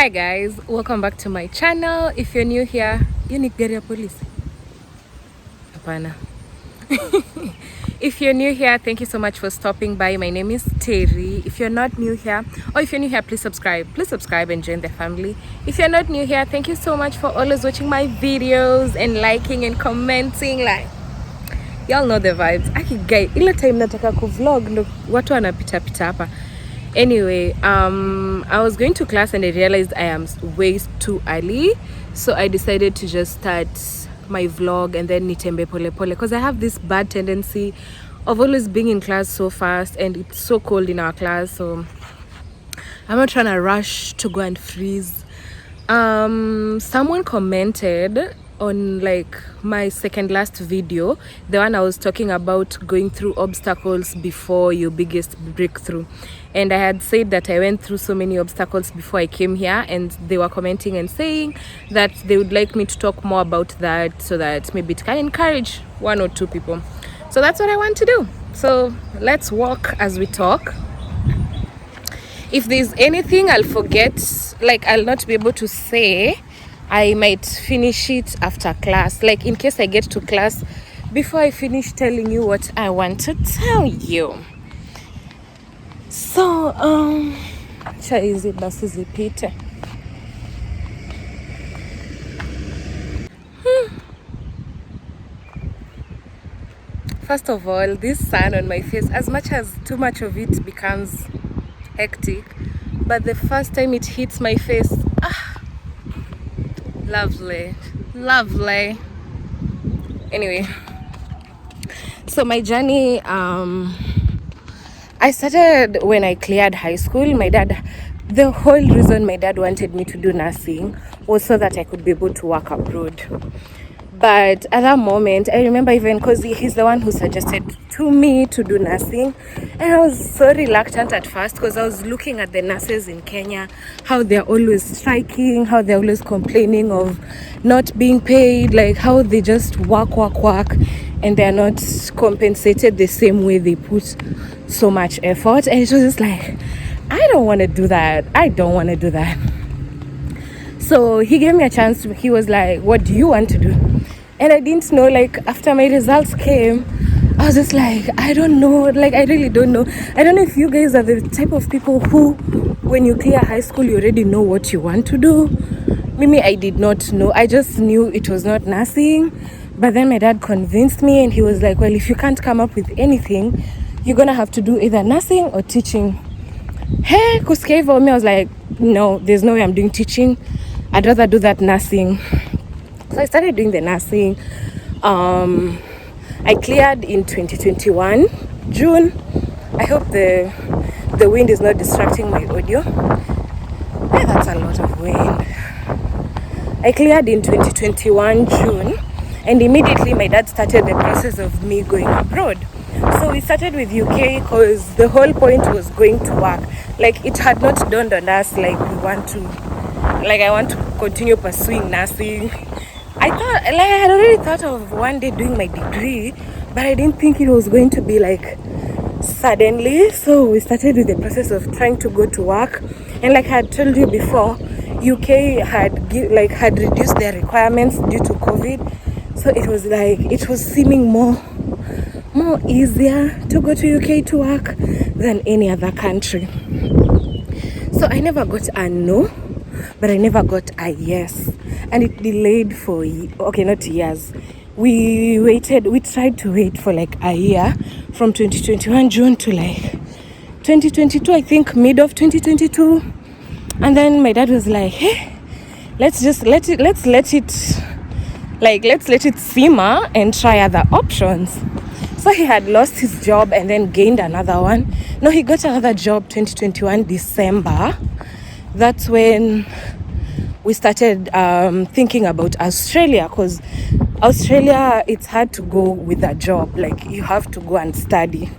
Hi guys, welcome back to my channel. If you're new here, you need gari ya police. Hapana. If you're new here, thank you so much for stopping by. My name is Terry. If you're not new here, or if you're new here, please subscribe. Please subscribe and join the family. If you're not new here, thank you so much for always watching my videos and liking and commenting. Like, y'all know the vibes. Guy, ile time nataka ku vlog ndo watu wanapita pita hapa. Anyway, I was going to class and I realized I am way too early, so I decided to just start my vlog and then nitembe pole pole, because I have this bad tendency of always being in class so fast, and it's so cold in our class, so I'm not trying to rush to go and freeze. Someone commented on like my second last video, the one I was talking about going through obstacles before your biggest breakthrough, and I had said that I went through so many obstacles before I came here, and they were commenting and saying that they would like me to talk more about that, so that maybe it can encourage one or two people. So that's what I want to do. So let's walk as we talk. If there's anything I'll forget, like I'll not be able to say, I might finish it after class, like in case I get to class before I finish telling you what I want to tell you. So cha hizi basi zipite. First of all, this sun on my face, as much as too much of it becomes hectic, but the first time it hits my face, lovely. Anyway, so my journey, I started when I cleared high school. The whole reason my dad wanted me to do nursing was so that I could be able to work abroad. But at that moment, I remember, even because he's the one who suggested to me to do nursing, and I was so reluctant at first, because I was looking at the nurses in Kenya, how they're always striking, how they're always complaining of not being paid, like how they just work, and they're not compensated the same way they put so much effort. And it was just like, I don't want to do that. So he gave me a chance. He was like, what do you want to do? And I didn't know, like after my results came, I was just like, I don't know, like I really don't know. I don't know if you guys are the type of people who, when you clear high school, you already know what you want to do. Mimi, I did not know. I just knew it was not nursing. But then my dad convinced me, and he was like, well, if you can't come up with anything, you're gonna have to do either nursing or teaching. Hey, kusikia hivyo, I was like, no, there's no way I'm doing teaching. I'd rather do that nursing. So I started doing the nursing. I cleared in 2021, June. I hope the wind is not distracting my audio. Yeah, that's a lot of wind. I cleared in 2021, June. And immediately my dad started the process of me going abroad. So we started with UK because the whole point was going to work. Like, it had not dawned on us I want to continue pursuing nursing. I had already thought of one day doing my degree, but I didn't think it was going to be like suddenly. So we started with the process of trying to go to work. And like I had told you before, UK had reduced their requirements due to COVID. So it was seeming more easier to go to UK to work than any other country. So I never got a no, but I never got a yes, and it delayed for not years. We tried to wait for like a year, from 2021 June to like 2022, I think mid of 2022. And then my dad was like, hey, let's let it simmer and try other options. So he had lost his job and then gained another one. No, he got another job 2021 December. That's when we started thinking about Australia, because Australia, it's hard to go with a job. Like, you have to go and study.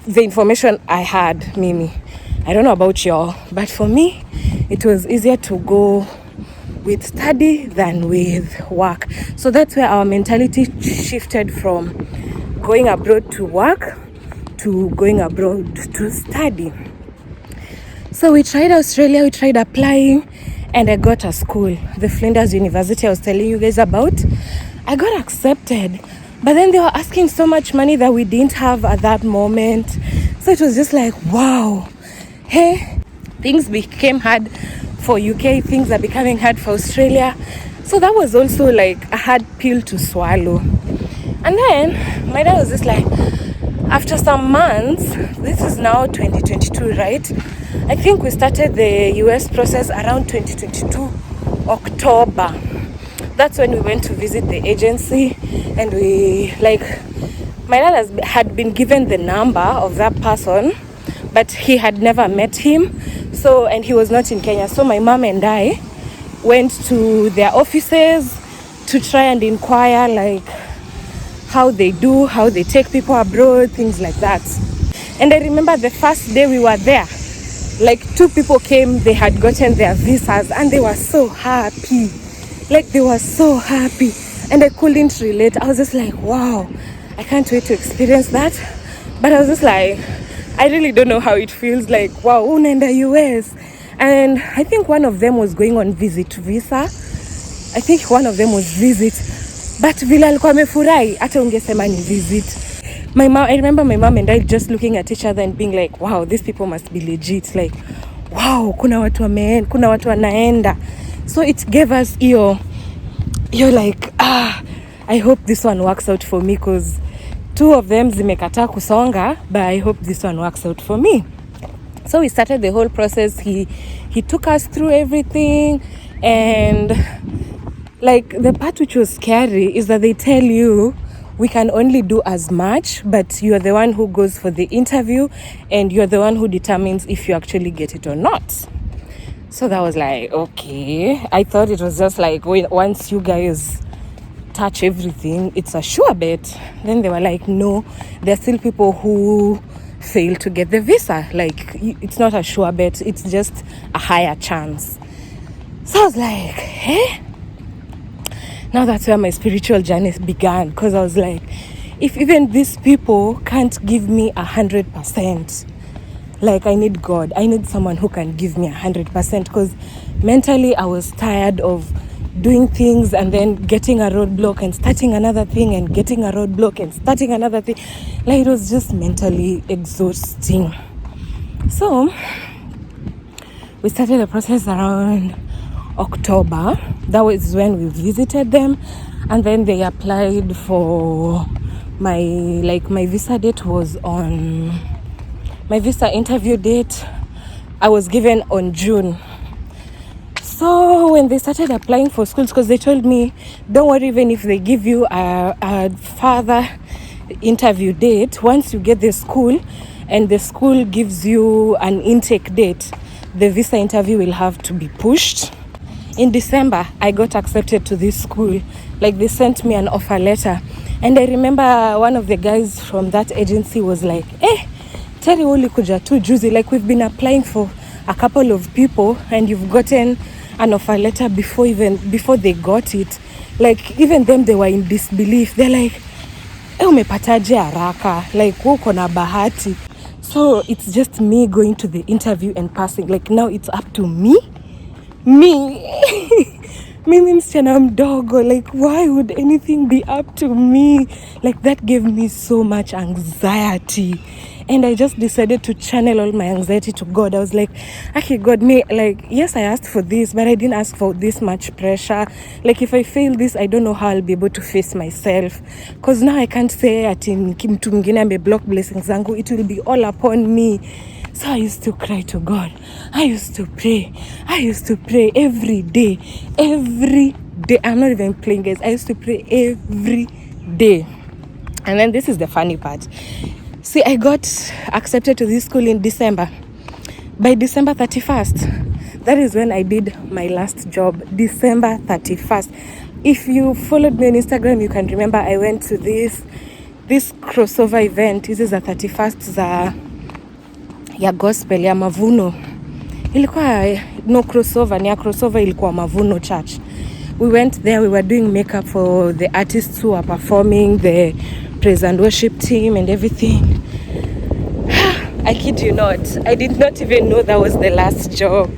The information I had, Mimi, I don't know about y'all, but for me, it was easier to go with study than with work. So that's where our mentality shifted from going abroad to work to going abroad to study. So we tried Australia, we tried applying, and I got a school, the Flinders University I was telling you guys about. I got accepted, but then they were asking so much money that we didn't have at that moment. So it was just like, wow, hey, things became hard for UK, things are becoming hard for Australia. So that was also like a hard pill to swallow. And then my dad was just like, after some months, this is now 2022, right? I think we started the US process around 2022 October. That's when we went to visit the agency, and my dad had been given the number of that person, but he had never met him. So, and he was not in Kenya. So my mom and I went to their offices to try and inquire like how they take people abroad, things like that. And I remember the first day we were there, like 2 people came, they had gotten their visas, and they were so happy. Like they were so happy, and I couldn't relate. I was just like, wow, I can't wait to experience that. But I was just like, I really don't know how it feels like, wow, unaenda US. And I think one of them was going on visit visa. I think one of them was visit, but vile alikuwa amefurahi hata ungesema ni visit. I remember my mom and I just looking at each other and being like, wow, these people must be legit. Like, wow, kuna watu wanaenda. So it gave us you're like, I hope this one works out for me, because 2 of them zimekataa kusonga, but I hope this one works out for me. So we started the whole process. He took us through everything, and like the part which was scary is that they tell you we can only do as much, but you're the one who goes for the interview, and you're the one who determines if you actually get it or not. So that was like, okay. I thought it was just like, once you guys touch everything, it's a sure bet. Then they were like, no, there are still people who fail to get the visa. Like, it's not a sure bet, it's just a higher chance. So I was like, hey? Now that's where my spiritual journey began, because I was like, if even these people can't give me 100%, like I need God. I need someone who can give me 100%, because mentally I was tired of doing things and then getting a roadblock and starting another thing and getting a roadblock and starting another thing. Like, it was just mentally exhausting. So we started the process around October. That was when we visited them, and then they applied for my visa date was on my visa interview date. I was given on June. So when they started applying for schools, because they told me, don't worry, even if they give you a further interview date, once you get the school and the school gives you an intake date, the visa interview will have to be pushed. In December, I got accepted to this school. Like, they sent me an offer letter. And I remember one of the guys from that agency was like, Terry ulikuja tu juzi, like we've been applying for a couple of people and you've gotten an offer letter before they got it. Like, even them, they were in disbelief. They're like, umepataje haraka, like uko na bahati. So it's just me going to the interview and passing. Like, now it's up to me mimi msichana mdogo, like why would anything be up to me? Like, that gave me so much anxiety, and I just decided to channel all my anxiety to God. I was like, okay, God, yes, I asked for this, but I didn't ask for this much pressure. Like, if I fail this, I don't know how I'll be able to face myself, because now I can't say ati mtu mwingine ameblock blessings zangu. It will be all upon me. So I used to cry to God. I used to pray every day. I'm not even playing, guys. I used to pray every day. And then this is the funny part. See, I got accepted to this school in December. By December 31st, that is when I did my last job. December 31st. If you followed me on Instagram, you can remember I went to this crossover event. This is the 31st ya gospel ya Mavuno. Ilikuwa no crossover, ni crossover ilikuwa Mavuno Church. We went there, we were doing makeup for the artists who are performing, the praise and worship team and everything. I kid you not, I did not even know that was the last job.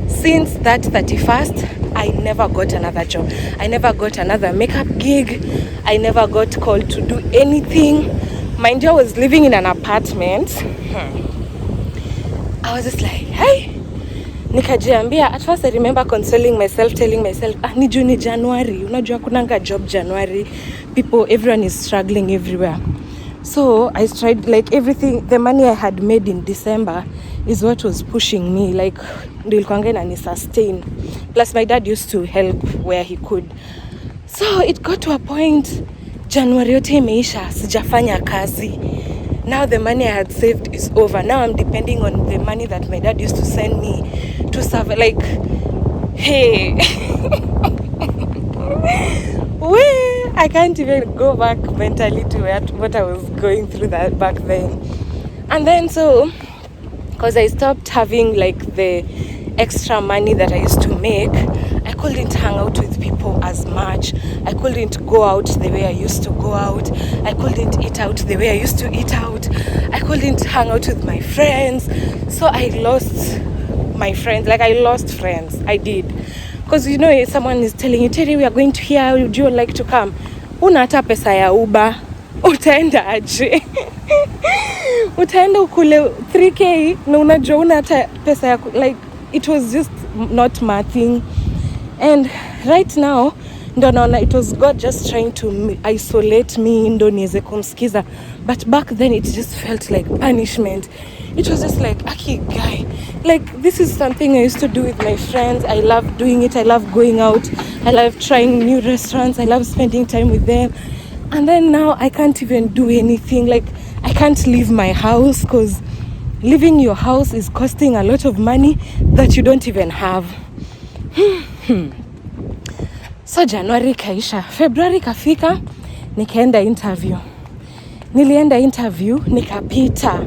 Since that 31st, I never got another job. I never got another makeup gig. I never got called to do anything. Mind you, I was living in an apartment. I was just like, hey. Nikajiambia, at first I remember consoling myself, telling myself, ni June, January. Unajua kunanga job January. Everyone is struggling everywhere. So I tried, like, everything. The money I had made in December is what was pushing me. Like, nilikuanga inani sustain. Plus my dad used to help where he could. So it got to a point, January yote imeisha, sijafanya kazi. Now the money I had saved is over. Now I'm depending on the money that my dad used to send me to serve. Like, hey. I can't even go back mentally to what I was going through that back then. And then so, because I stopped having like the extra money that I used to make, I couldn't hang out with people as much. I couldn't go out the way I used to go out. I couldn't eat out the way I used to eat out. I couldn't hang out with my friends. So I lost my friends. Like, I lost friends. I did. Because, you know, if someone is telling you, Terry, we are going to here, would you like to come? Una hata pesa ya Uber. Utaenda aje? Utaenda ukule 3K na unajua una hata pesa ya, like, it was just not my thing. And right now, ndo naona it was God just trying to isolate me, ndo niweze kumsikiza. But back then it just felt like punishment. It was just like, aki guy, like, this is something I used to do with my friends. I love doing it. I love going out. I love trying new restaurants. I love spending time with them. And then now I can't even do anything. Like, I can't leave my house because leaving your house is costing a lot of money that you don't even have. So January kaisha, February kafika, nikaenda interview. Nilienda interview, nikapita.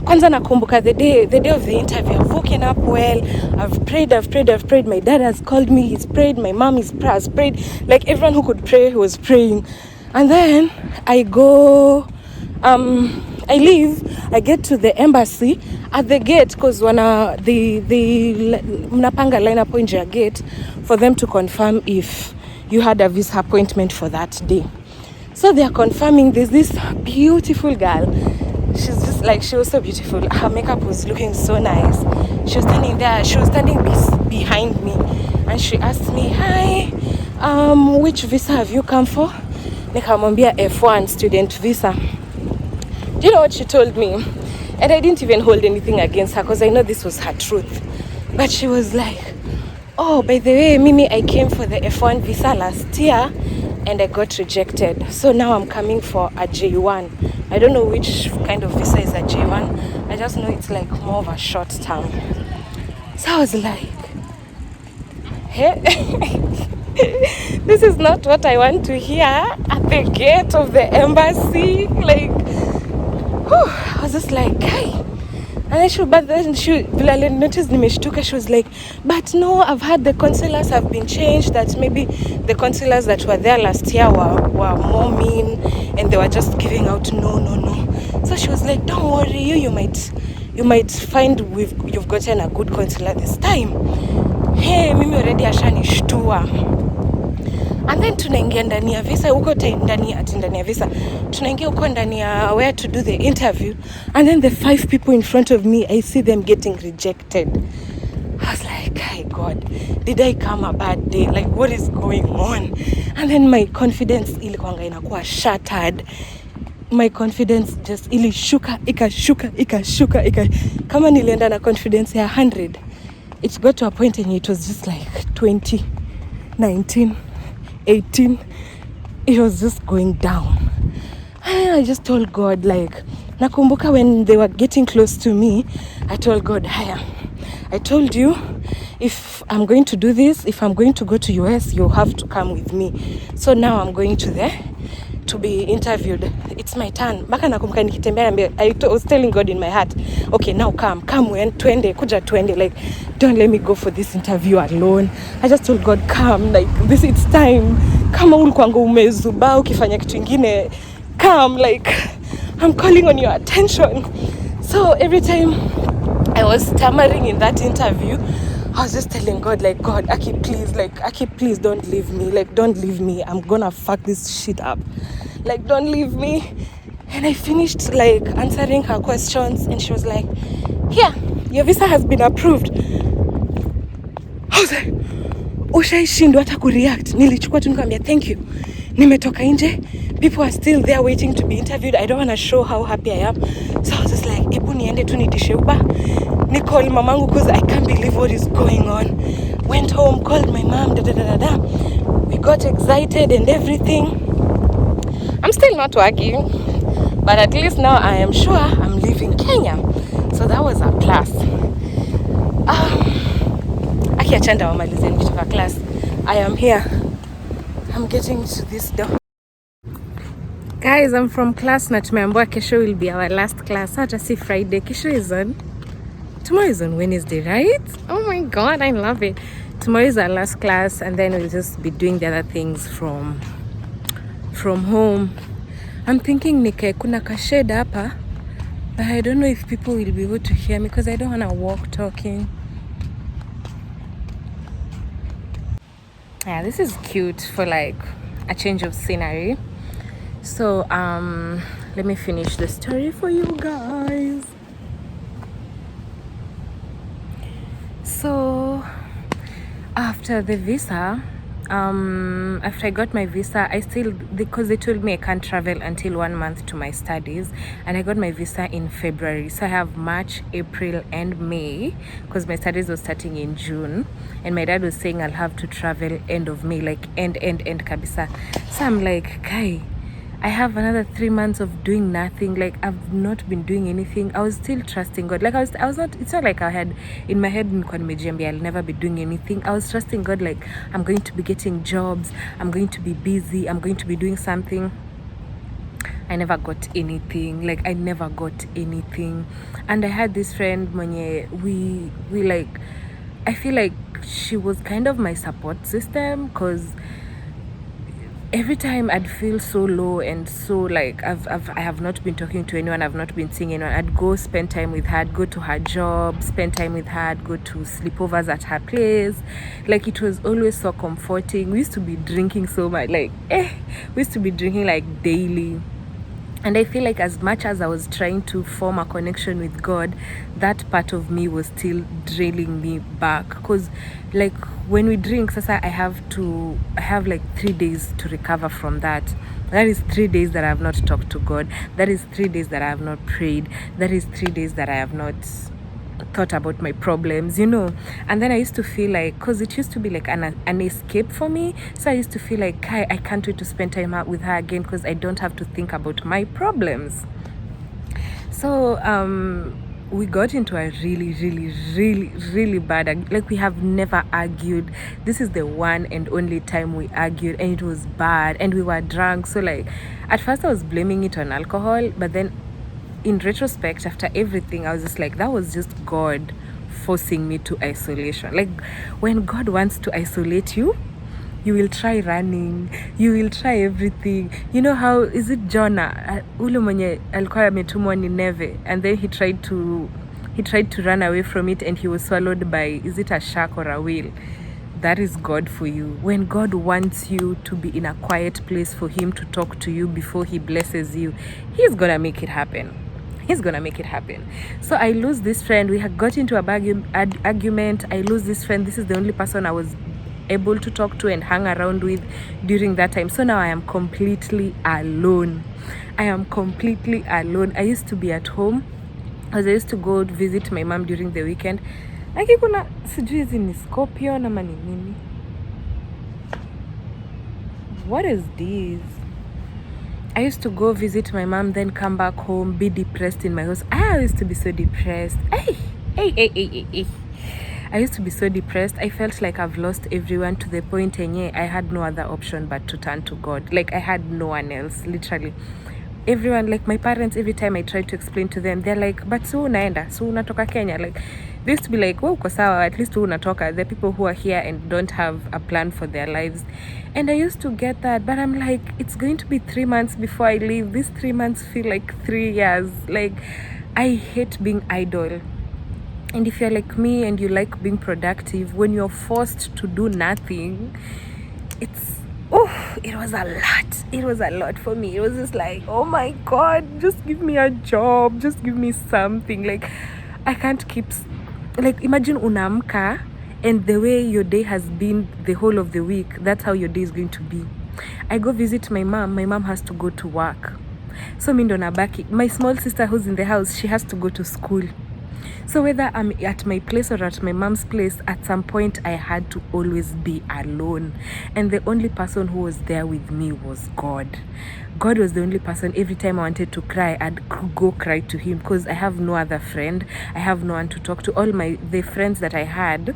Kwanza nakumbuka the day of the interview, I've woken up well, I've prayed. My dad has called me, he's prayed, my mom has prayed. Like, everyone who could pray was praying. And then I go, I leave, I get to the embassy. At the gate, because mnapanga line up nje ya gate for them to confirm if you had a visa appointment for that day. So they are confirming there's this beautiful girl. She's just like, she was so beautiful. Her makeup was looking so nice. She was standing there. She was standing behind me. And she asked me, hi, which visa have you come for? Nikamwambia F1 student visa. Do you know what she told me? And I didn't even hold anything against her because I know this was her truth. But she was like, oh, by the way, Mimi, I came for the F1 visa last year and I got rejected. So now I'm coming for a J1. I don't know which kind of visa is a J1. I just know it's like more of a short term. So I was like, hey, this is not what I want to hear at the gate of the embassy. Like, I was just like, hey. And then she noticed nimeshtuka. She was like, but no, I've heard the consulars have been changed, that maybe the consulars that were there last year were more mean and they were just giving out no. So she was like, don't worry, you might find you've gotten a good consular this time. Hey, mimi already ashanishtua. And then tunaingia ndani ya visa huko ndani ya visa. Tunaingia huko ndani ya where to do the interview. And then the 5 people in front of me, I see them getting rejected. I was like, hey God, did I come a bad day? Like, what is going on? And then my confidence ilikuanga inakuwa shattered. My confidence just ilishuka, ikashuka. Kama nilienda na confidence ya 100, it got to a point and it was just like 20, 19, 18. It was just going down. And I just told God, like, nakumbuka when they were getting close to me, I told God, haya, I told you, if I'm going to do this, if I'm going to go to US, you'll have to come with me. So now I'm going to be interviewed. It's my turn. Baka nakumbuka nikitembea, I was telling God in my heart, okay, now come when twende, like, don't let me go for this interview alone. I just told God, come, like, this, it's time. Kama ulikuanga umezubaa ukifanya kitu ingine, come, like, I'm calling on your attention. So every time I was stammering in that interview, I was just telling God, like, God, Aki, please don't leave me. Like, don't leave me. I'm gonna fuck this shit up. Like, don't leave me. And I finished like answering her questions, and she was like, here, your visa has been approved. I was like, ushaishindwa hata kureact. Nilichukua tu nikamwambia thank you. Nimetoka nje. People are still there waiting to be interviewed. I don't want to show how happy I am. So I was just like, ebu niende tu nitishe Uber. Ni call mamangu because I can't believe what is going on. Went home, called my mom, We got excited and everything. I'm still not working, but at least now I am sure I'm leaving Kenya. So that was a plus. Akiachanda wamalize nikitoka class. I am here. I'm getting to this door. Guys, I'm from class na tumeambiwa kesho will be our last class. Hata si Friday. Kesho is on. Tomorrow is on Wednesday, right? Oh my god, I love it. Tomorrow is our last class, and then we'll just be doing the other things from home. I'm thinking nike kuna kasheda hapa, but I don't know if people will be able to hear me because I don't want to walk talking. Yeah, this is cute for like a change of scenery. So let me finish the story for you guys. So after the visa, after I got my visa, I still, because they told me I can't travel until 1 month to my studies, and I got my visa in February. So I have March, April and May, because my studies were starting in June, and my dad was saying I'll have to travel end of May, like end kabisa. So I'm like, Kai, I have another 3 months of doing nothing. Like, I've not been doing anything. I was still trusting God. Like, I was not, it's not like I had in my head, I'll never be doing anything. I was trusting God, like, I'm going to be getting jobs, I'm going to be busy, I'm going to be doing something. I never got anything. Like, I never got anything. And I had this friend, Mwenye, we like, I feel like she was kind of my support system, because every time I'd feel so low and so like I have not been talking to anyone, I've not been seeing anyone, I'd go spend time with her, I'd go to her job, spend time with her, I'd go to sleepovers at her place. Like, it was always so comforting. We used to be drinking so much, like we used to be drinking like daily. And I feel like as much as I was trying to form a connection with God, that part of me was still draining me back. Because like when we drink, sasa I have like 3 days to recover from that. That is 3 days that I have not talked to God. That is 3 days that I have not prayed. That is 3 days that I have not thought about my problems, you know. And then I used to feel like, because it used to be like an escape for me, so I used to feel like I can't wait to spend time out with her again, because I don't have to think about my problems. So we got into a really bad, like, we have never argued. This is the one and only time we argued, and it was bad, and we were drunk. So like at first I was blaming it on alcohol, but then in retrospect, after everything, I was just like, that was just God forcing me to isolation. Like, when God wants to isolate you, you will try running, you will try everything. You know how, is it Jonah, ule mwenye alikuwa ametumwa Nineve, and then he tried to run away from it, and he was swallowed by, is it a shark or a whale? That is God for you. When God wants you to be in a quiet place for him to talk to you before he blesses you, he's gonna make it happen. He's gonna make it happen. So I lose this friend. We had got into a argument. I lose this friend. This is the only person I was able to talk to and hang around with during that time. So now I am completely alone. I am completely alone. I used to be at home, as I used to go visit my mom during the weekend. Like, kuna sijui hizi ni scorpion ama ni nini. What is this? I used to go visit my mom, then come back home, be depressed in my house. I used to be so depressed. I used to be so depressed. I felt like I've lost everyone, to the point yenye I had no other option but to turn to God. Like, I had no one else, literally. Everyone, like my parents, every time I tried to explain to them, they're like, but so unaenda, so unatoka Kenya. Like, they used to be like, well, uko sawa, at least unatoka. The people who are here and don't have a plan for their lives. And I used to get that, but I'm like, it's going to be 3 months before I leave. These 3 months feel like 3 years. Like, I hate being idle. And if you're like me and you like being productive, when you're forced to do nothing, it was a lot for me. It was just like, oh my God, just give me a job, just give me something. Like, I can't keep, like, imagine unamka, and the way your day has been the whole of the week, that's how your day is going to be. I go visit my mom has to go to work, so mi ndo nabaki. My small sister who's in the house, she has to go to school. So whether I'm at my place or at my mom's place, at some point I had to always be alone. And the only person who was there with me was God. God was the only person. Every time I wanted to cry, I'd go cry to him, because I have no other friend. I have no one to talk to. All the friends that I had,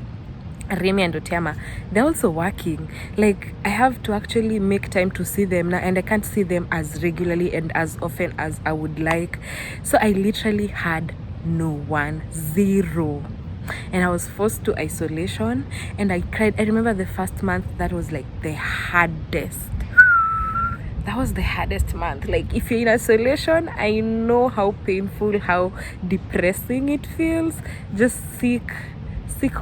Remy and Otiama, they're also working. Like, I have to actually make time to see them now, and I can't see them as regularly and as often as I would like. So I literally had no one, zero. And I was forced to isolation, and I cried. I remember the first month, that was like the hardest. That was the hardest month. Like, if you're in isolation, I know how painful, how depressing it feels. Just seek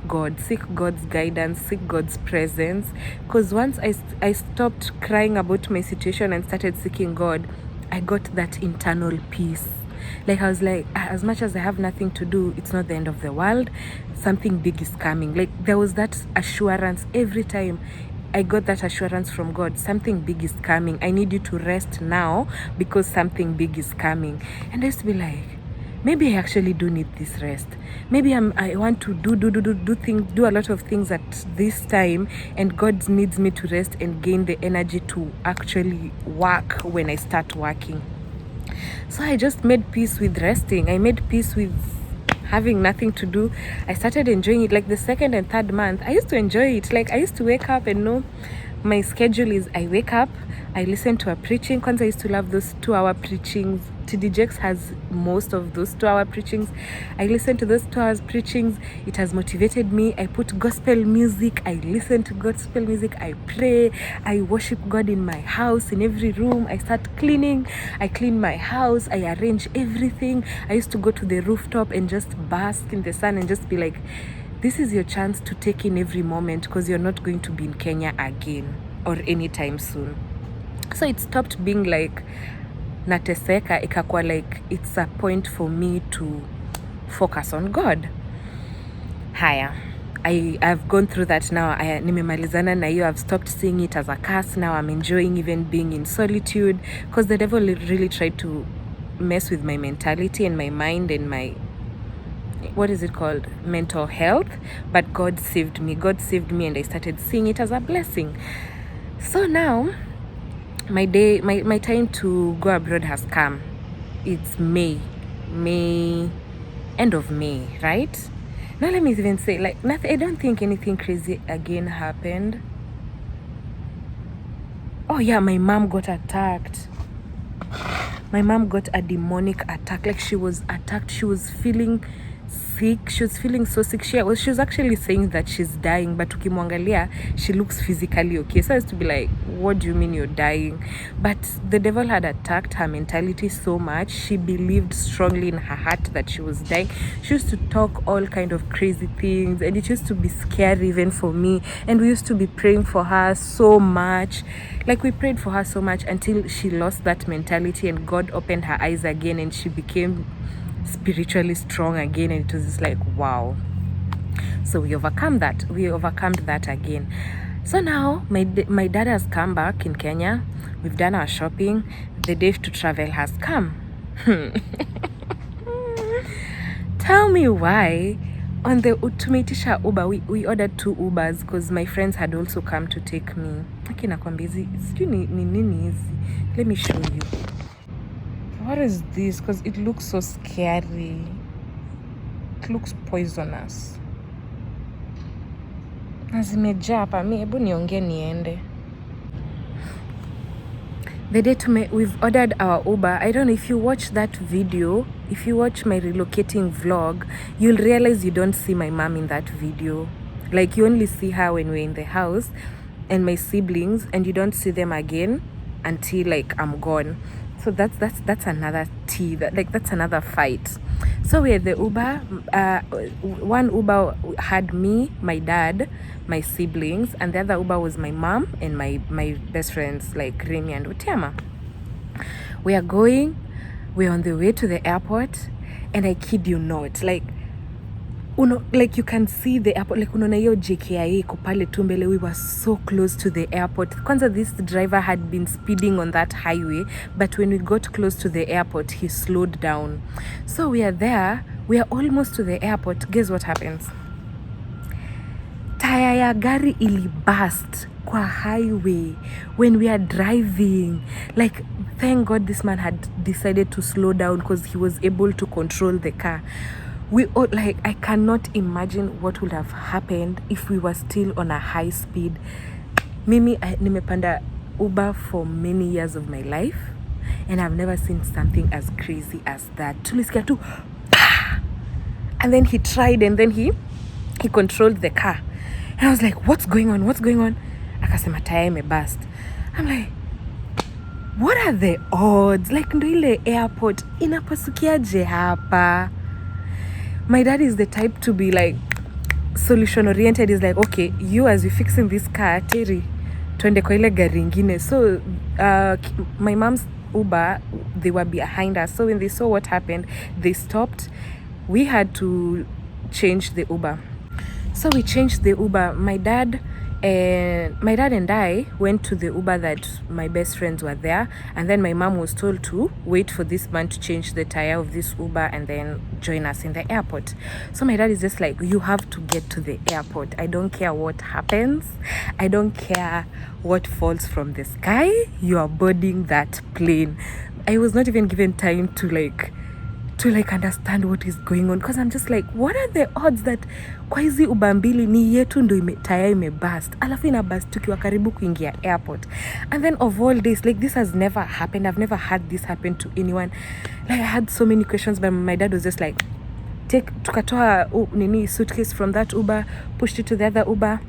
God's guidance, seek God's presence. Because once I stopped crying about my situation and started seeking God, I got that internal peace. Like, I was like, as much as I have nothing to do, it's not the end of the world. Something big is coming. Like, there was that assurance every time. I got that assurance from God. Something big is coming. I need you to rest now, because something big is coming. And I used to be like, maybe I actually do need this rest. Maybe I want to do a lot of things at this time, and God needs me to rest and gain the energy to actually work when I start working. So I just made peace with resting. I made peace with having nothing to do. I started enjoying it. Like, the second and third month, I used to enjoy it. Like, I used to wake up and know my schedule is, I wake up, I listen to a preaching. Because I used to love those 2-hour preachings. TD Jakes has most of those 2-hour preachings. I listen to those 2 hours preachings. It has motivated me. I put gospel music. I listen to gospel music. I pray. I worship God in my house, in every room. I start cleaning. I clean my house. I arrange everything. I used to go to the rooftop and just bask in the sun and just be like, this is your chance to take in every moment, because you're not going to be in Kenya again or anytime soon. So it stopped being like nateseka, ikakuwa like it's a point for me to focus on God. Haya, I've gone through that now. Nimemalizana na hiyo. I've stopped seeing it as a curse. Now I'm enjoying even being in solitude, because the devil really tried to mess with my mentality and my mind and my, what is it called, mental health. But God saved me. And I started seeing it as a blessing. So now my time to go abroad has come. It's May, end of May, right? Now let me even say, like, nothing. I don't think anything crazy again happened. Oh yeah, my mom got attacked. My mom got a demonic attack. Like, she was attacked. She was feeling sick. She was feeling so sick. She was actually saying that she's dying, but ukimwangalia, she looks physically okay. So I used to be like, what do you mean you're dying? But the devil had attacked her mentality so much. She believed strongly in her heart that she was dying. She used to talk all kind of crazy things, and it used to be scary even for me. And we used to be praying for her so much. Like, we prayed for her so much until she lost that mentality, and God opened her eyes again, and she became spiritually strong again. And it was just like, wow. So we overcome that again. So now my dad has come back in Kenya. We've done our shopping. The day to travel has come. Tell me why. On the tumeitisha Uber, we ordered 2 Ubers because my friends had also come to take me. Okay, nakwambia hizi sijui ni nini hizi. Let me show you. What is this? Because it looks so scary. It looks poisonous. Zimejaa hapa. Hebu niongee niende. The day we've ordered our Uber. I don't know if you watch that video. If you watch my relocating vlog, you'll realize you don't see my mom in that video. Like, you only see her when we're in the house and my siblings, and you don't see them again until, like, I'm gone. So that's another tea. That's another fight. So we had the Uber. One Uber had me, my dad, my siblings, and the other Uber was my mom and my best friends like Remy and Utiama. We are going. We're on the way to the airport, and I kid you not, like you can see the airport, like unaona hiyo JKIA iko pale tu mbele. We were so close to the airport. Kwanza this driver had been speeding on that highway, but when we got close to the airport, he slowed down. So we are there, we are almost to the airport. Guess what happens? Taya ya gari ilibust kwa highway when we are driving. Like, thank God this man had decided to slow down because he was able to control the car. We all, like, I cannot imagine what would have happened if we were still on a high speed. Mimi, nimepanda Uber for many years of my life, and I've never seen something as crazy as that. Tulisikia tu, and then he tried, and then he controlled the car. And I was like, what's going on? What's going on? Akasema taya imebust. I'm like, what are the odds? Like, ndo ile airport inapasukiaje hapa? My dad is the type to be like solution oriented. He's like, okay, you as you're fixing this car, Terry, twende kwa ile gari ingine. So my mom's Uber, they were behind us. So when they saw what happened, they stopped. We had to change the Uber. So we changed the Uber. My dad and I went to the Uber that my best friends were there, and then my mom was told to wait for this man to change the tire of this Uber and then join us in the airport. So my dad is just like, you have to get to the airport. I don't care what happens. I don't care what falls from the sky. You are boarding that plane. I was not even given time to understand what is going on, because I'm just like, what are the odds that kwa hizi Uber mbili ni yetu ndo taya imebust, alafu ina bust tukiwa karibu kuingia airport. And then of all this, like, this has never happened. I've never had this happen to anyone. Like, I had so many questions, but my dad was just like, tukatoa suitcase from that Uber, pushed it to the other Uber,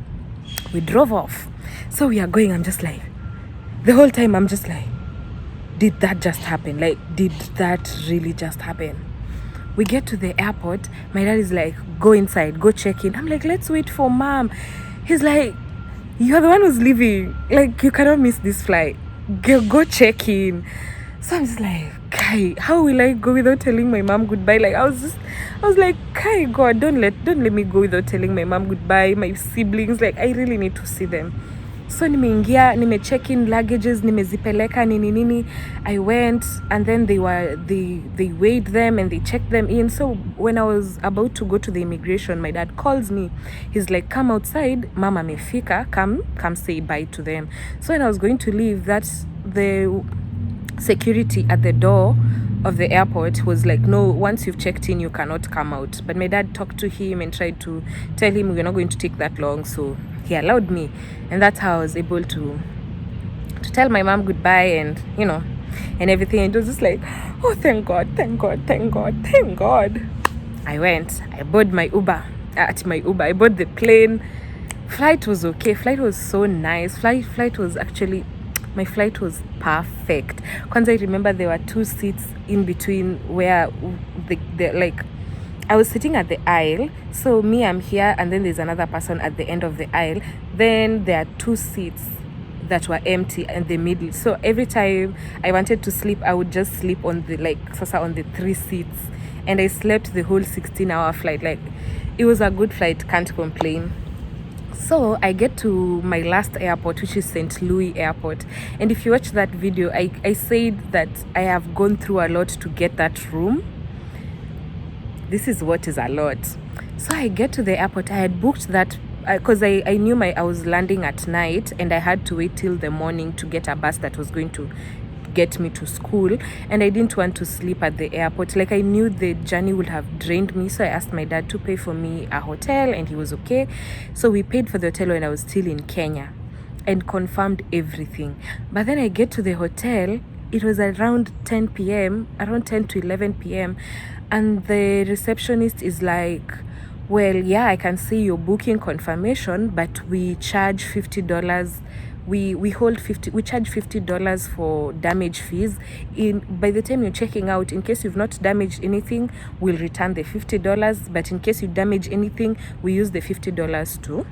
we drove off. So we are going. I'm just like, the whole time I'm just like, did that just happen? Like, did that really just happen? We get to the airport. My dad is like, go inside, go check in. I'm like, let's wait for mom. He's like, you're the one who's leaving. Like, you cannot miss this flight. Go check in. So I'm just like, Kai, how will I go without telling my mom goodbye? Like, I was like, Kai, God, don't let me go without telling my mom goodbye. My siblings, like, I really need to see them. So nimeingia, check in luggages, nimezipeleka nini. I went, and then they weighed them and they checked them in. So when I was about to go to the immigration, my dad calls me. He's like, come outside, mama amefika, come say bye to them. So when I was going to leave, that's the security at the door of the airport was like, no, once you've checked in, you cannot come out. But my dad talked to him and tried to tell him we're not going to take that long. So he allowed me, and that's how I was able to tell my mom goodbye and and everything. And it was just like, oh, thank God. I went, I boarded my Uber. I boarded the plane. Flight was okay. Flight was so nice. Flight was actually, my flight was perfect. Because I remember there were 2 seats in between where I was sitting at the aisle. So me, I'm here, and then there's another person at the end of the aisle. Then there are 2 seats that were empty in the middle. So every time I wanted to sleep, I would just sleep on the 3 seats. And I slept the whole 16-hour flight. Like, it was a good flight, can't complain. So I get to my last airport, which is St. Louis Airport. And if you watch that video, I said that I have gone through a lot to get that room. This is what is a lot. So I get to the airport. I had booked that because I knew I was landing at night, and I had to wait till the morning to get a bus that was going to get me to school, and I didn't want to sleep at the airport. Like, I knew the journey would have drained me. So I asked my dad to pay for me a hotel, and he was okay. So we paid for the hotel when I was still in Kenya and confirmed everything. But then I get to the hotel. It was around 10 p.m., around 10 to 11 p.m. And the receptionist is like, well, yeah, I can see your booking confirmation, but we charge $50 we hold 50, we charge $50 for damage fees. By the time you're checking out, in case you've not damaged anything, we'll return the $50, but in case you damage anything, we use the $50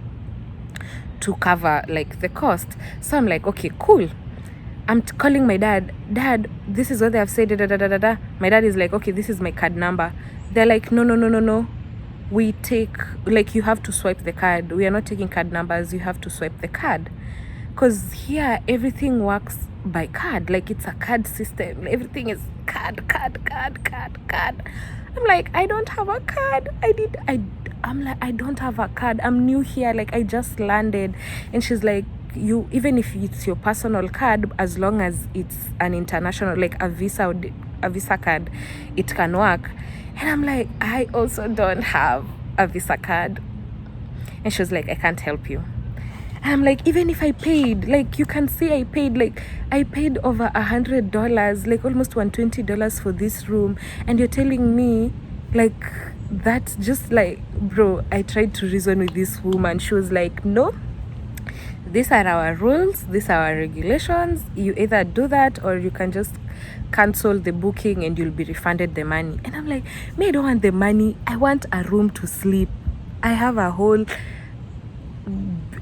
to cover like the cost. So I'm like, okay, cool. I'm calling my dad, this is what they have said, da, da, da, da, da. My dad is like, okay, this is my card number. They're like, no, we take, like, you have to swipe the card. We are not taking card numbers, you have to swipe the card. Because here everything works by card, like it's a card system. Everything is card. I'm like, I don't have a card. I'm like, I don't have a card. I'm new here, like I just landed. And she's like, you, even if it's your personal card, as long as it's an international, like a visa card, it can work. And I'm like, I also don't have a visa card. And she was like, I can't help you. And I'm like, even if I paid, like you can see I paid over $100, like almost $120 for this room, and you're telling me like that's just like, bro, I tried to reason with this woman. She was like, no, these are our rules, these are our regulations. You either do that or you can just cancel the booking and you'll be refunded the money. And I'm like, me, I don't want the money. I want a room to sleep. I have a whole,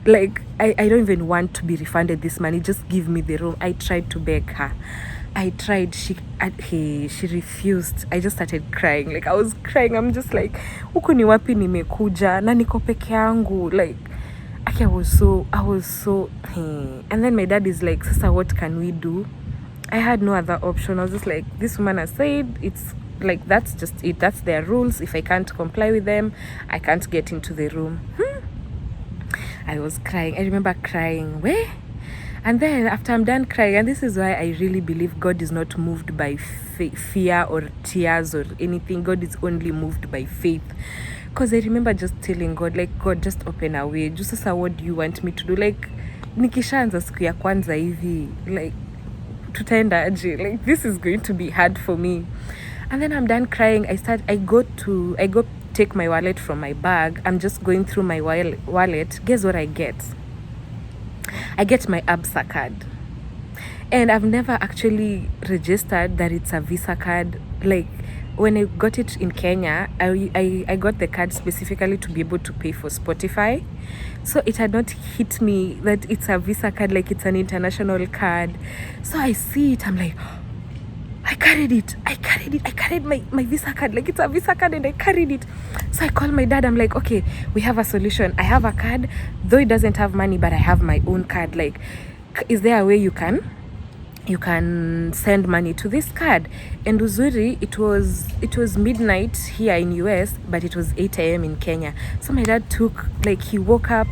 like, I don't even want to be refunded this money. Just give me the room. I tried to beg her. She refused. I just started crying. Like I was crying. I'm just like, huku ni wapi nimekuja na niko peke yangu. Like I was so and then my dad is like, Sasa, what can we do? I had no other option. I was just like, this woman has said, it's like, that's just it. That's their rules. If I can't comply with them, I can't get into the room. I was crying. I remember crying. Where? And then after I'm done crying, and this is why I really believe God is not moved by fear or tears or anything. God is only moved by faith. Because I remember just telling God, like, God, just open a way. Just sasa, what do you want me to do? Like, nikishaanza siku ya kwanza hivi, like, tutaenda aje? Like, this is going to be hard for me. And then I'm done crying. I go take my wallet from my bag. I'm just going through my wallet. Guess what I get? I get my ABSA card. And I've never actually registered that it's a Visa card. Like, when I got it in Kenya, I got the card specifically to be able to pay for Spotify. So it had not hit me that it's a Visa card, like it's an international card. So I see it, I'm like, I carried my Visa card, like it's a Visa card and I carried it. So I call my dad, I'm like, okay, we have a solution. I have a card, though it doesn't have money, but I have my own card. Like, is there a way you can send money to this card? And uzuri, it was midnight here in US, but it was 8 a.m. in Kenya. So my dad he woke up,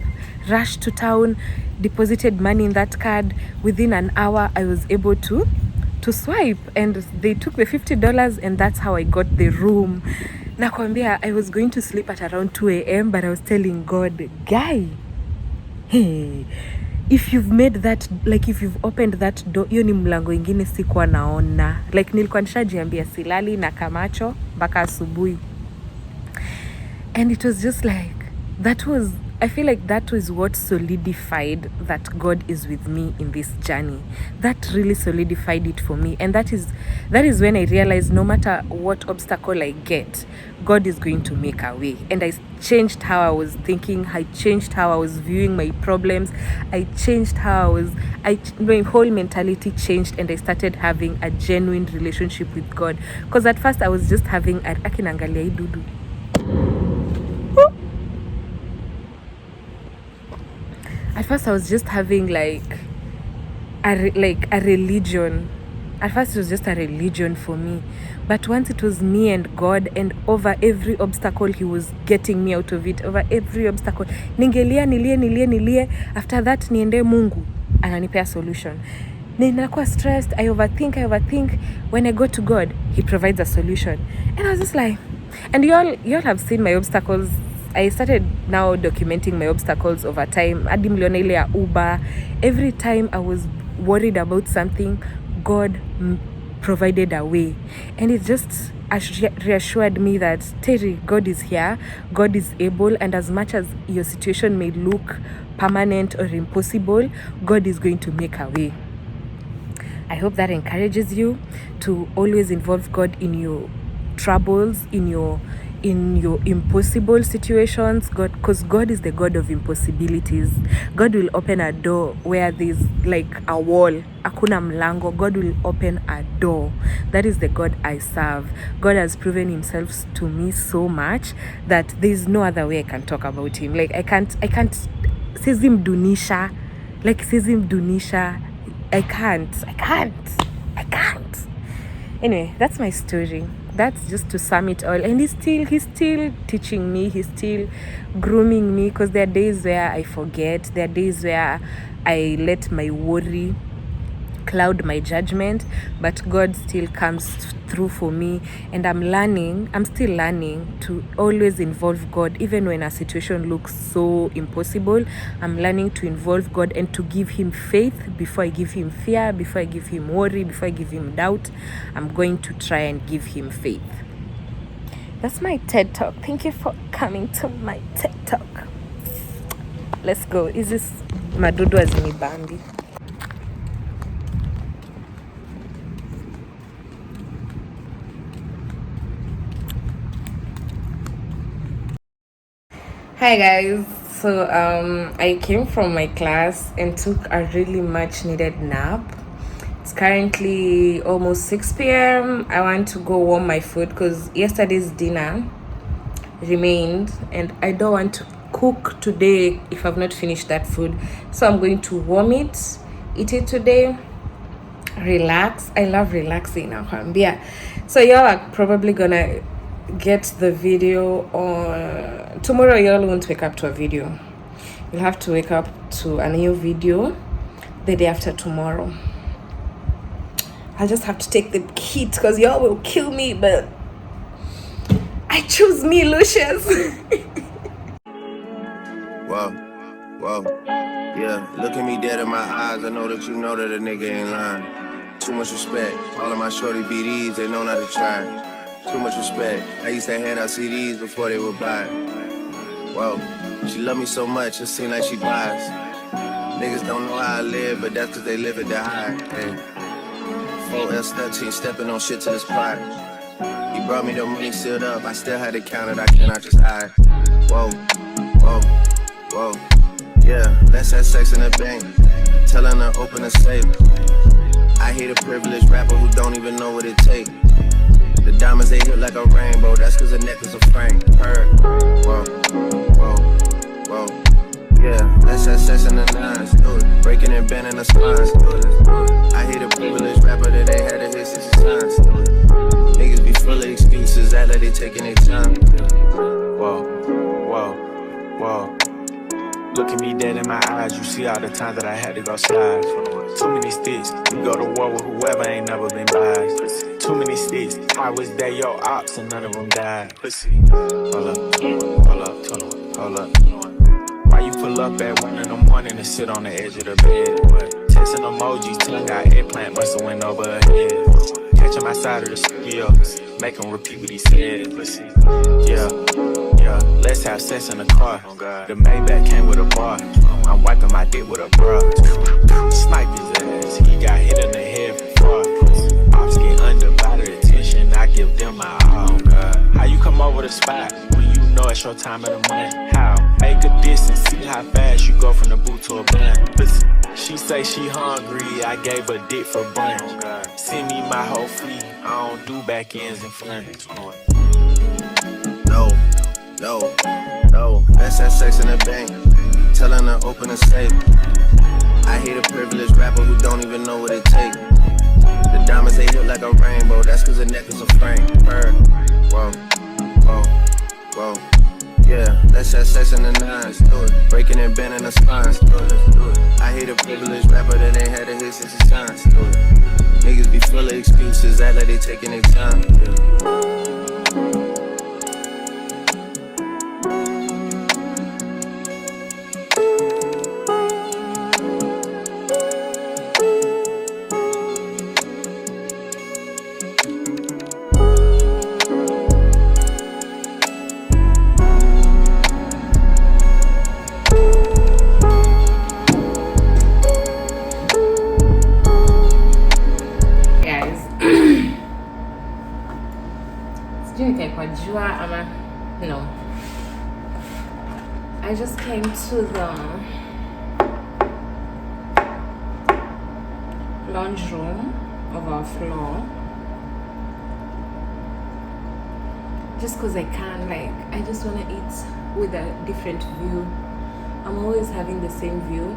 rushed to town, deposited money in that card. Within an hour, I was able to swipe, and they took the $50, and that's how I got the room. Nakwambia, I was going to sleep at around 2 a.m., but I was telling God, guy, hey, if you've made that, like if you've opened that door, hiyo ni mlango ingine sikuwa naona. Like nilikuwa nishajiambia silali na kamacho mpaka asubuhi. And it was just like, I feel like that was what solidified that God is with me in this journey. That really solidified it for me. And that is when I realized no matter what obstacle I get, God is going to make a way. And I changed how I was thinking. I changed how I was viewing my problems. I changed my whole mentality changed, and I started having a genuine relationship with God. Because at first I was just having akinangalia idudu. At first I was just having like a religion. At first it was just a religion for me. But once it was me and God, and over every obstacle he was getting me out of it. Over every obstacle. Nilie. After that niende Mungu ananipea solution. Ninakuwa stressed, I overthink. When I go to God, he provides a solution. And I was just like, and y'all have seen my obstacles. I started now documenting my obstacles over time. Hadi mliona ile ya Uber. Every time I was worried about something, God provided a way. And it just reassured me that, Terry, God is here, God is able, and as much as your situation may look permanent or impossible, God is going to make a way. I hope that encourages you to always involve God in your troubles, in your impossible situations. God, because God is the God of impossibilities. God will open a door where there's like a wall, hakuna mlango. God will open a door. That is the God I serve. God has proven himself to me so much that there's no other way I can talk about him. Like I can't says him dunisha, like says him dunisha. I can't. Anyway, that's my story. That's just to sum it all. And he's still teaching me. He's still grooming me, because there are days where I forget. There are days where I let my worry cloud my judgment, but God still comes through for me. And I'm still learning to always involve God, even when a situation looks so impossible. I'm learning to involve God and to give him faith before I give him fear, before I give him worry, before I give him doubt. I'm going to try and give him faith. That's my TED Talk. Thank you for coming to my TED Talk. Let's go. Is this Madudu Azinibambi? Hi guys. So I came from my class and took a really much needed nap. It's currently almost 6 p.m. I want to go warm my food because yesterday's dinner remained and I don't want to cook today if I've not finished that food. So I'm going to warm it, eat it today, relax. I love relaxing now. Yeah. So y'all are probably gonna get the video on tomorrow. Y'all won't wake up to a video. You'll have to wake up to a new video the day after tomorrow. I'll just have to take the heat because y'all will kill me, but I choose me, Lucius. Whoa, yeah, look at me dead in my eyes. I know that you know that a nigga ain't lying. Too much respect. All of my shorty BDs, they know not to try. Too much respect. I used to hand out CDs before they would buy. Whoa, she love me so much, it seem like she buys. Niggas don't know how I live, but that's cause they live it to high. Hey. 4S13, stepping on shit to this pride. He brought me the money sealed up, I still had to count it, I cannot just hide. Whoa, yeah, let's have sex in the bank. Telling her open a safe. I hate a privileged rapper who don't even know what it takes. The diamonds they hit like a rainbow, that's cause the necklace a frame. Heard. Whoa. Yeah, let's have sex in the nines. Do it. Breaking and bending the spines. Do it. I hate a privileged rapper that they had to hit 60 times. Do it. Niggas be full of excuses, act like they taking their time. Whoa. Look at me dead in my eyes, you see all the times that I had to go slide. Too many sticks, you go to war with whoever ain't never been biased. Too many sticks, I was there, your ops, and none of them died. Hold up. Why you pull up at 1 in the morning and sit on the edge of the bed? Texting emojis, tongue out eggplant, musta went over her head. Catch him outside of the studio, make him repeat what he said. Yeah, let's have sex in the car. The Maybach came with a bar. I'm wiping my dick with a bra. Snipe his ass, he got hit in the head for far. Ops get undivided attention, I give them my all. How you come over the spot when you know it's your time of the month? How? Make a distance, see how fast you go from the boot to a blunt. Listen, she say she hungry, I gave her dick for brunch. Send me my whole fee, I don't do back ends and fronts. No, let's have sex in the bank. Telling her open a safe. I hate a privileged rapper who don't even know what it takes. The diamonds they hit like a rainbow, that's cause the necklace a frame. Heard. Whoa. Yeah, let's have sex in the nines. Do it. Breaking and bending the spines. Do it. I hate a privileged rapper that ain't had to hit 60 times. Do it. Niggas be full of excuses, act like they taking their time. sijui nikae kwa jua ama no. I just came to the lounge room of our floor just because I can, like, I just want to eat with a different view. I'm always having the same view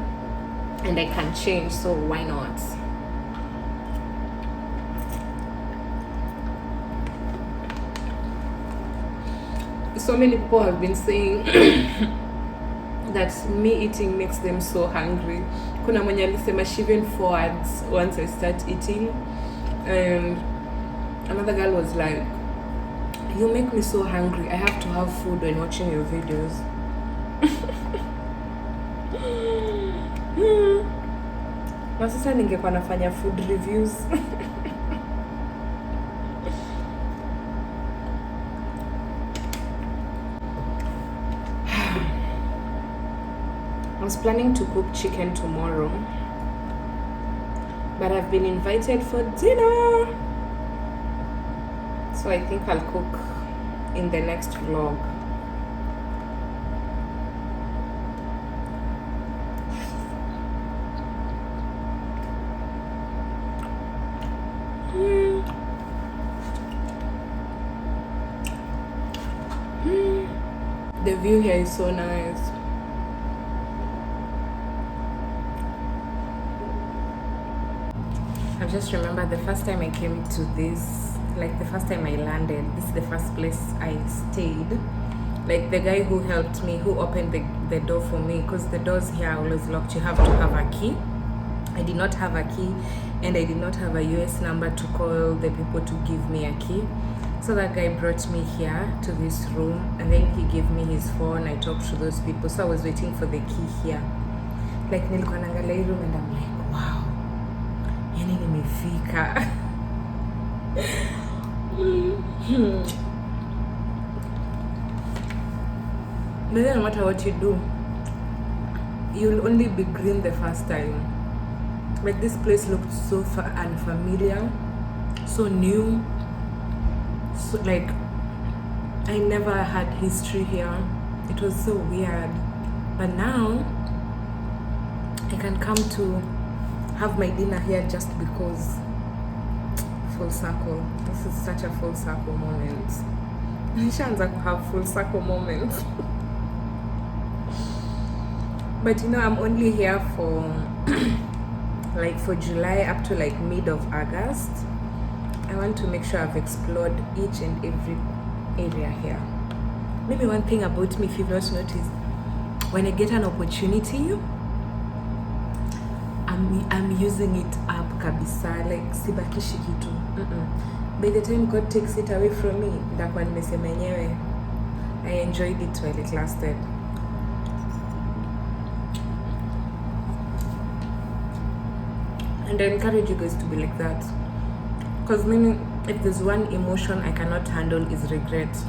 and I can change, so why not? So many people have been saying that me eating makes them so hungry. Kuna mwenye alisema she even forwards once I start eating, and another girl was like, you make me so hungry, I have to have food when watching your videos. Na sasa ningekuwa nafanya food reviews. I was planning to cook chicken tomorrow, but I've been invited for dinner, so I think I'll cook in the next vlog. The view here is so nice. I just remember the first time I came to this, like the first time I landed, this is the first place I stayed. Like the guy who helped me, who opened the door for me, because the doors here are always locked, you have to have a key. I did not have a key, and I did not have a US number to call the people to give me a key. So that guy brought me here to this room, and then he gave me his phone. I talked to those people, so I was waiting for the key here. Like nilikuwa naangalia hii room and I'm like, wow, yani nimefika. But then no matter what you do, you'll only be green the first time. Like this place looked so unfamiliar, so new. So like I never had history here. It was so weird. But now I can come to have my dinner here just because. Full circle. This is such a full circle moment. Nishaanza to have full circle moments. But you know, I'm only here for like for July up to like mid of August. I want to make sure I've explored each and every area here. Maybe one thing about me, if you've not noticed, when I get an opportunity, I'm using it up kabisa, like sibakishi kitu. By the time God takes it away from me, ndakuwa nimesema yenyewe I enjoyed it while it lasted. And I encourage you guys to be like that. Because meaning, if there's one emotion I cannot handle is regret.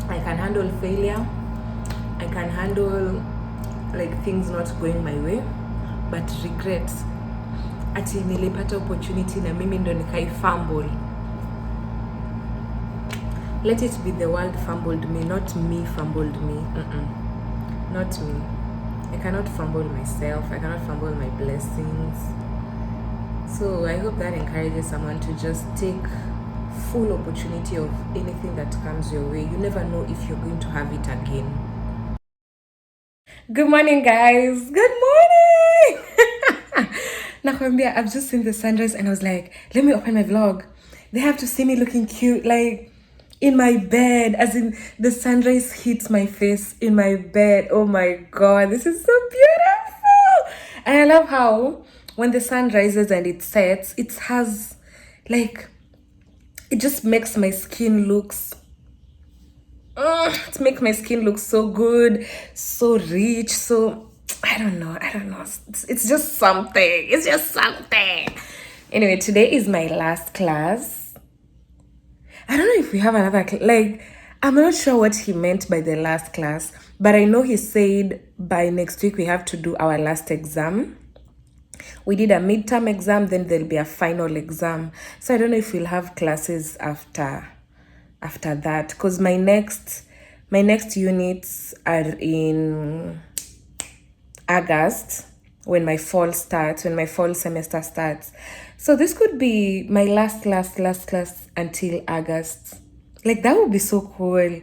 I can handle failure. I can handle like things not going my way, but regret, ati nilipata opportunity na mimi ndo nikai fumble. Let it be the world fumbled me, not me fumbled me. Not me. I cannot fumble myself. I cannot fumble my blessings. So I hope that encourages someone to just take full opportunity of anything that comes your way. You never know if you're going to have it again. Good morning, guys. Good morning. Nakwambia, I've just seen the sunrise and I was like, let me open my vlog. They have to see me looking cute, like in my bed, as in the sunrise hits my face in my bed. Oh my God, this is so beautiful. And I love how when the sun rises and it sets, it has like, it just makes my skin looks it makes my skin look so good, so rich, so I don't know. It's just something. Anyway, today is my last class. I don't know if we have another like, I'm not sure what he meant by the last class, but I know he said by next week we have to do our last exam. We did a midterm exam, then there'll be a final exam. So I don't know if we'll have classes after that, because my next units are in August, when my fall semester starts. So this could be my last class until August. Like, that would be so cool.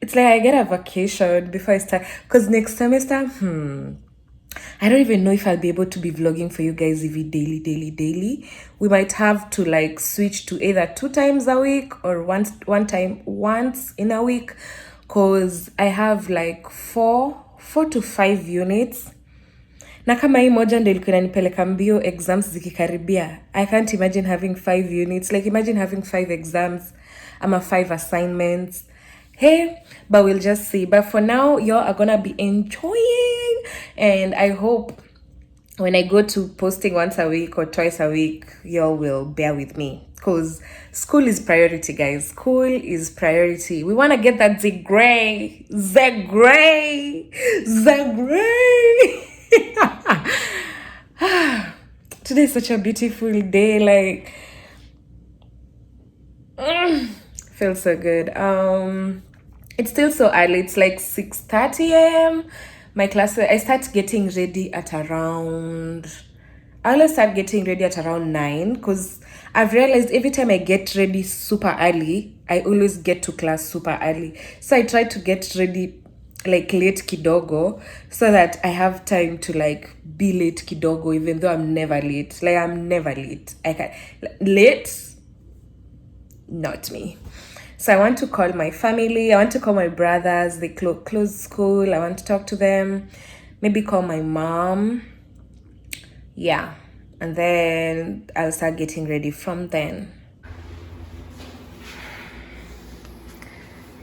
It's like I get a vacation before I start, because next semester, I don't even know if I'll be able to be vlogging for you guys every daily. We might have to like switch to either 2 times a week or once in a week, because I have like 4 to 5 units. Na kama hii moja ndio ilikuwa inanipeleka mbio exams zikikaribia. I can't imagine having 5 units. Like, imagine having 5 exams ama 5 assignments. Hey, but we'll just see. But for now, y'all are gonna be enjoying, and I hope when I go to posting once a week or twice a week, y'all will bear with me, because school is priority, guys. School is priority. We want to get that Z gray. Today is such a beautiful day. Like, feels so good. It's still so early. It's like 6:30 a.m. My class, I start getting ready at around, I always start getting ready at around 9, because I've realized every time I get ready super early, I always get to class super early. So I try to get ready like late kidogo, so that I have time to like be late kidogo, even though I'm never late. Like, I'm never late. I can late, not me. So I want to call my family. I want to call my brothers. They close school. I want to talk to them. Maybe call my mom. Yeah. And then I'll start getting ready from then.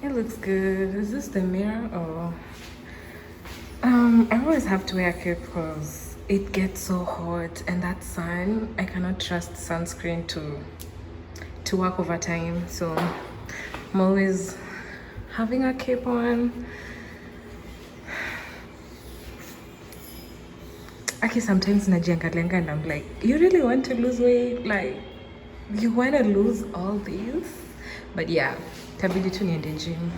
It looks good. Is this the mirror? Or I always have to wear a cape because it gets so hot, and that sun, I cannot trust sunscreen to work overtime. So I'm always having a cape on. Actually, sometimes najiangalianga and I'm like, you really want to lose weight? Like, you want to lose all these? But yeah, tabidi tu niende gym.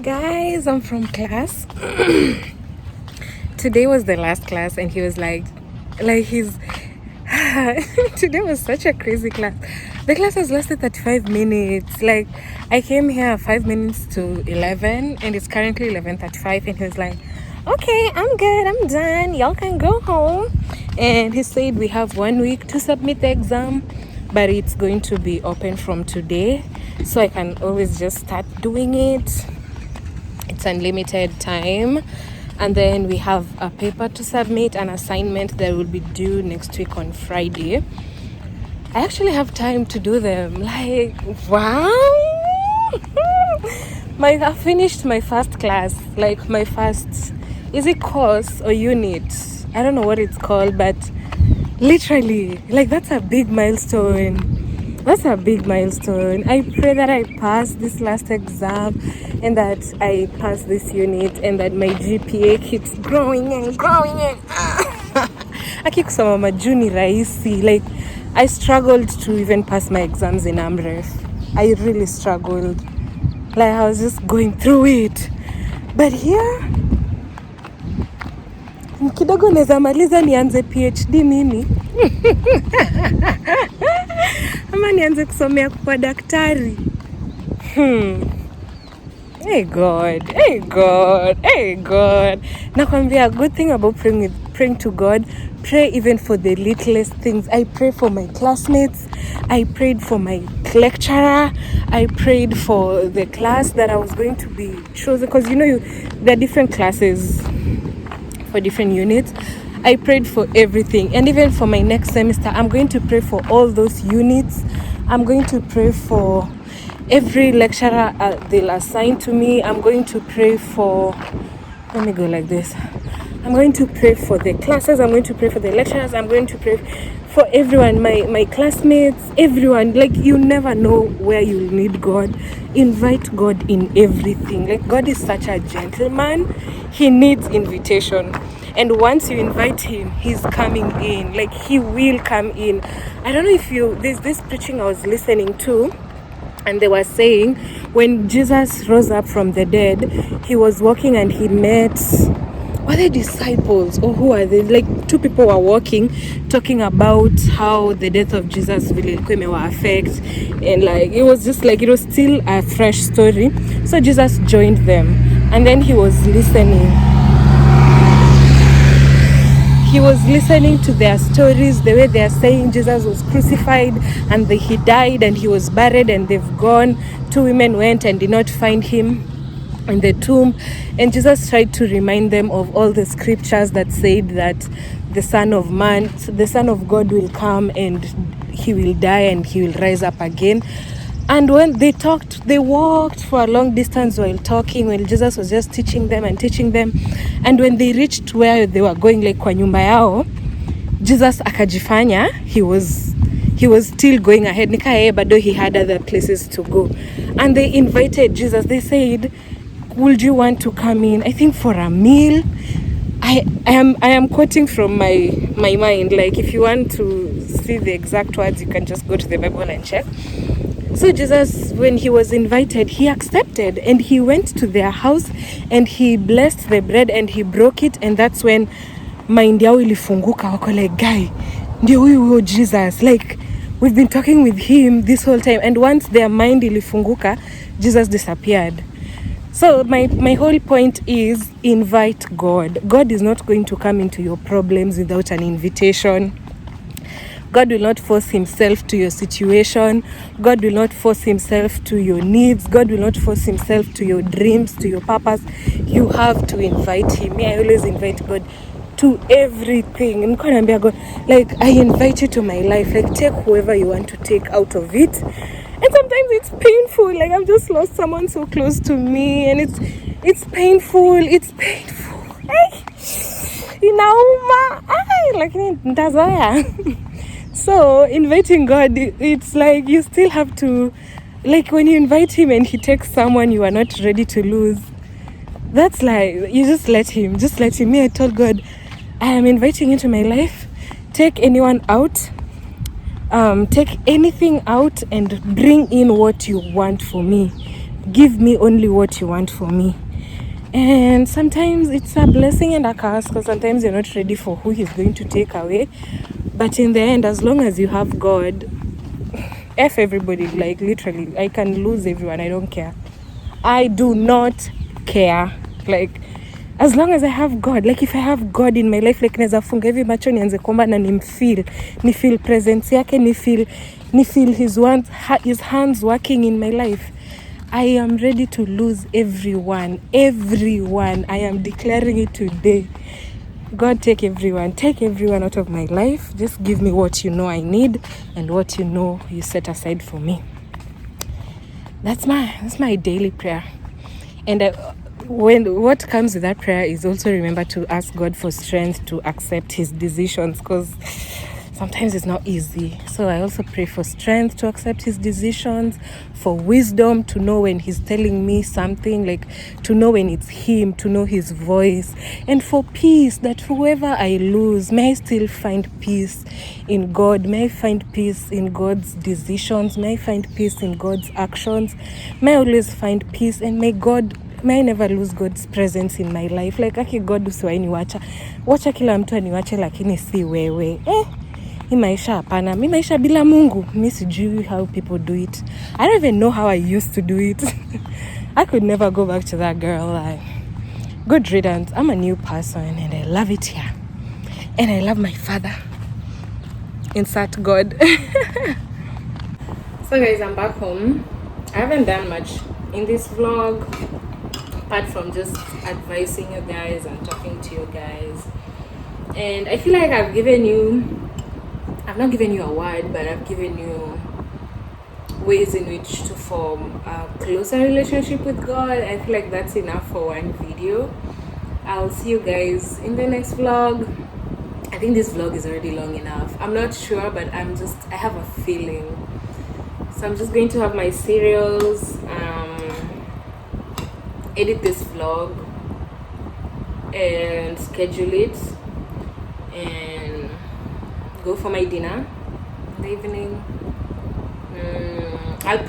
Guys, I'm from class. Today was the last class, and he was like he's today was such a crazy class. The class has lasted 35 minutes. Like, I came here 5 minutes to 11, and it's currently 11:35, and he was like, okay, I'm good, I'm done, y'all can go home. And he said we have 1 week to submit the exam, but it's going to be open from today, so I can always just start doing it. It's unlimited time. And then we have a paper to submit, an assignment that will be due next week on Friday. I actually have time to do them. Like, wow. I finished my first class, like my first, is it course or unit? I don't know what it's called, but literally, like, that's a big milestone. That's a big milestone. I pray that I pass this last exam, and that I pass this unit, and that my GPA keeps growing and growing. Aki kusoma majuni rahisi. Like, I struggled to even pass my exams in AMREF. I really struggled. Like, I was just going through it. But here, kidogo naweza maliza nianze PhD mimi. Ama nianze kusomea kuwa daktari. Hey God. Nakwambia, good thing about praying to God, pray even for the littlest things. I pray for my classmates. I prayed for my lecturer. I prayed for the class that I was going to be chosen, because there are different classes for different units. I prayed for everything, and even for my next semester, I'm going to pray for all those units. I'm going to pray for every lecturer they'll assign to me. I'm going to pray for, let me go like this. I'm going to pray for the classes, I'm going to pray for the lecturers, I'm going to pray for everyone, my classmates, everyone. Like, you never know where you'll need God. Invite God in everything. Like, God is such a gentleman. He needs invitation. And once you invite him, he's coming in. Like, he will come in. I don't know if there's this preaching I was listening to, and they were saying when Jesus rose up from the dead, he was walking and he met, were they disciples or who are they? Like, two people were walking, talking about how the death of Jesus will affect, and like it was still a fresh story. So Jesus joined them, and then he was listening to their stories, the way they are saying Jesus was crucified and he died and he was buried and they've gone. Two women went and did not find him in the tomb, and Jesus tried to remind them of all the scriptures that said that the Son of God will come and he will die and he will rise up again. And when they walked for a long distance while talking, while Jesus was just teaching them. And when they reached where they were going, like kwa nyumba yao, Jesus akajifanya, he was still going ahead. Nika yeye bado he had other places to go. And they invited Jesus. They said, would you want to come in? I think for a meal. I am quoting from my mind. Like, if you want to see the exact words, you can just go to the Bible and check. So Jesus, when he was invited, he accepted, and he went to their house and he blessed the bread and he broke it, and that's when mind yao ilifunguka. Wako like, guy, ndio huyu Jesus, like, we've been talking with him this whole time. And once their mind ilifunguka, Jesus disappeared. So my whole point is, invite God. God is not going to come into your problems without an invitation. God will not force himself to your situation. God will not force himself to your needs. God will not force himself to your dreams, to your purpose. You have to invite him. I always invite God to everything. God, like, I invite you to my life. Like, take whoever you want to take out of it. And sometimes it's painful. Like, I've just lost someone so close to me, and it's painful. It's painful. Inauma. Like, ntazaya. So inviting God, it's like you still have to, like, when you invite him and he takes someone you are not ready to lose, that's like, you just let him. Me, I told God, I am inviting you to my life. Take anyone out. Take anything out and bring in what you want for me. Give me only what you want for me. And sometimes it's a blessing and a curse, because sometimes you're not ready for who he's going to take away. But in the end, as long as you have God, F everybody, like, literally, I can lose everyone. I don't care. I do not care. Like, as long as I have God, like, if I have God in my life, like, naeza funga hivi macho nianze kuomba na ni feel presence yake, ni feel his hands working in my life. I am ready to lose everyone. I am declaring it today. God, take everyone out of my life. Just give me what you know I need and what you know you set aside for me. That's my daily prayer. And what comes with that prayer is also remember to ask God for strength to accept his decisions, because sometimes it's not easy. So I also pray for strength to accept his decisions, for wisdom to know when he's telling me something, like, to know when it's him, to know his voice, and for peace, that whoever I lose, may I still find peace in God. May I find peace in God's decisions. May I find peace in God's actions. May I always find peace, and may I never lose God's presence in my life. Like, God usiwaini wacha kila mtu aniwache, lakini si wewe. Hii maisha hapana. Mi maisha bila Mungu. Mi sijui how people do it. I don't even know how I used to do it. I could never go back to that girl. Like, good riddance. I'm a new person and I love it here. And I love my father. Insert God. So guys, I'm back home. I haven't done much in this vlog, apart from just advising you guys and talking to you guys. And I feel like I've not given you a word, but I've given you ways in which to form a closer relationship with God. I feel like that's enough for one video. I'll see you guys in the next vlog. I think this vlog is already long enough. I'm not sure, but I have a feeling. So I'm just going to have my cereals, edit this vlog and schedule it and go for my dinner in the evening. I'm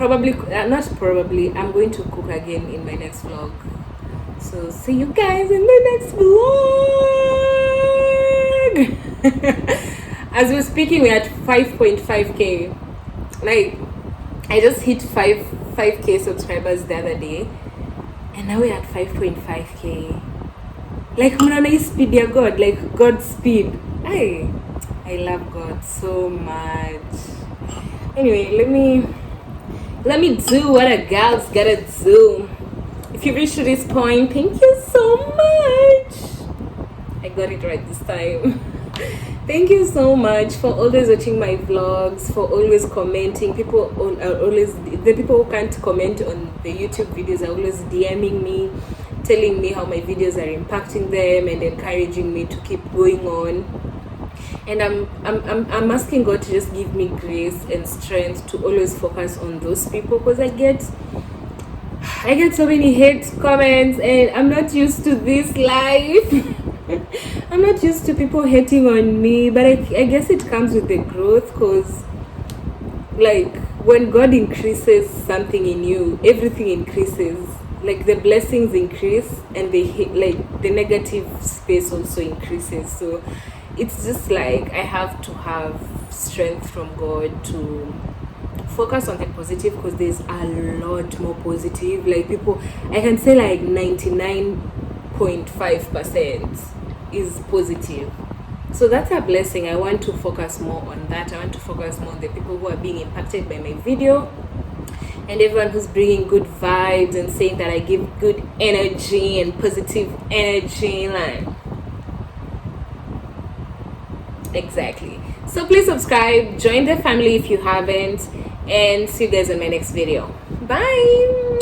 going to cook again in my next vlog. So see you guys in the next vlog. As we're speaking, we're at 5.5k. Like, I just hit 5k subscribers the other day, and now we're at 5.5k. Like, mnaona speed ya God, like God's speed. I love God so much. Anyway, let me do what a gal's gotta do. If you reached this point, thank you so much. I got it right this time. Thank you so much for always watching my vlogs, for always commenting. The people who can't comment on the YouTube videos are always DMing me, telling me how my videos are impacting them and encouraging me to keep going on. And I'm asking God to just give me grace and strength to always focus on those people, because I get so many hate comments and I'm not used to this life. I'm not used to people hating on me, but I guess it comes with the growth, because like when God increases something in you, everything increases. Like the blessings increase and the negative space also increases. So it's just like I have to have strength from God to focus on the positive, because there's a lot more positive. Like people, I can say like 99.5% is positive. So that's a blessing. I want to focus more on that. I want to focus more on the people who are being impacted by my video, and everyone who's bringing good vibes and saying that I give good energy and positive energy. Like, exactly. So please subscribe, join the family if you haven't, and see you guys in my next video. Bye.